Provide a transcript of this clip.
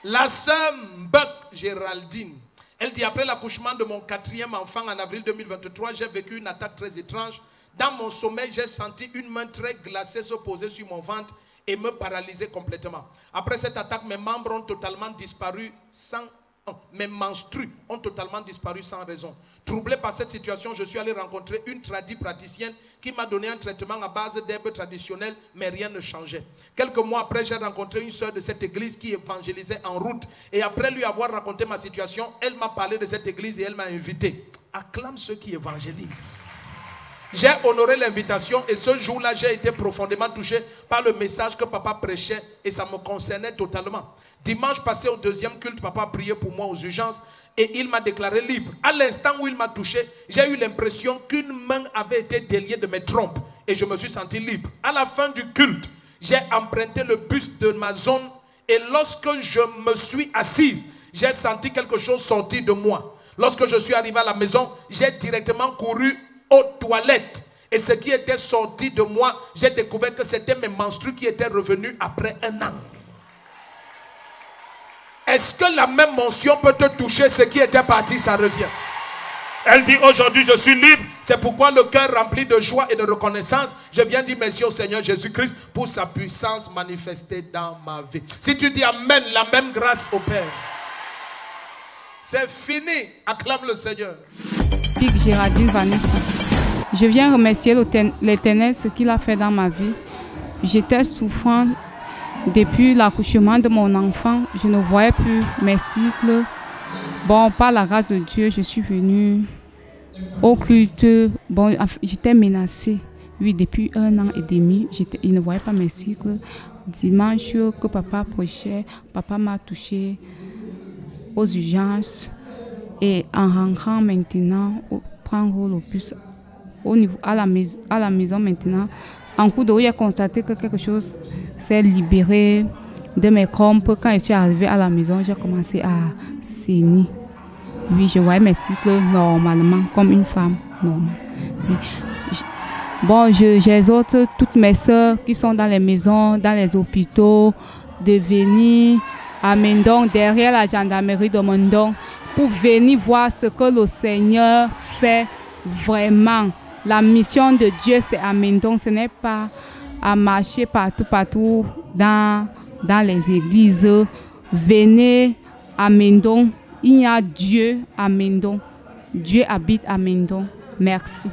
La sœur Mbek Géraldine, elle dit, après l'accouchement de mon 4e enfant en avril 2023, j'ai vécu une attaque très étrange. Dans mon sommeil, j'ai senti une main très glacée se poser sur mon ventre et me paralyser complètement. Après cette attaque, mes membres ont totalement disparu mes menstrues ont totalement disparu sans raison. Troublé par cette situation, je suis allé rencontrer une praticienne qui m'a donné un traitement à base d'herbes traditionnelles, mais rien ne changeait. Quelques mois après, j'ai rencontré une sœur de cette église qui évangélisait en route. Et après lui avoir raconté ma situation, elle m'a parlé de cette église et elle m'a invité. Acclame ceux qui évangélisent. J'ai honoré l'invitation et ce jour-là, j'ai été profondément touché par le message que papa prêchait et ça me concernait totalement. Dimanche passé au 2e culte, papa a prié pour moi aux urgences et il m'a déclaré libre. À l'instant où il m'a touché, j'ai eu l'impression qu'une main avait été déliée de mes trompes et je me suis senti libre. À la fin du culte, j'ai emprunté le bus de ma zone et lorsque je me suis assise, j'ai senti quelque chose sortir de moi. Lorsque je suis arrivé à la maison, j'ai directement couru aux toilettes. Et ce qui était sorti de moi, j'ai découvert que c'était mes menstrues qui étaient revenues après 1 an. Est-ce que la même mention peut te toucher? Ce qui était parti, ça revient. Elle dit, aujourd'hui je suis libre. C'est pourquoi le cœur rempli de joie et de reconnaissance, je viens dire merci au Seigneur Jésus-Christ pour sa puissance manifestée dans ma vie. Si tu dis Amen, la même grâce au Père. C'est fini. Acclame le Seigneur. Géraldine Vanessa. Je viens remercier l'Éternel ce qu'il a fait dans ma vie. J'étais souffrante depuis l'accouchement de mon enfant. Je ne voyais plus mes cycles. Bon, par la grâce de Dieu, je suis venue au culte. Bon, j'étais menacée. Oui, depuis 1 an et demi, il ne voyait pas mes cycles. Dimanche que papa prêchait, papa m'a touchée aux urgences. Et en rentrant maintenant, prendre le bus à la maison maintenant, en cours de route, j'ai constaté que quelque chose s'est libéré de mes crampes. Quand je suis arrivée à la maison, j'ai commencé à saigner. Oui, je voyais mes cycles normalement, comme une femme normale. Oui. Bon, j'exhorte toutes mes soeurs qui sont dans les maisons, dans les hôpitaux, de venir à Mendon, derrière la gendarmerie de Mendon, pour venir voir ce que le Seigneur fait vraiment. La mission de Dieu, c'est à Mendon, ce n'est pas à marcher partout dans les églises. Venez à Mendon, il y a Dieu à Mendon. Dieu habite à Mendon. Merci.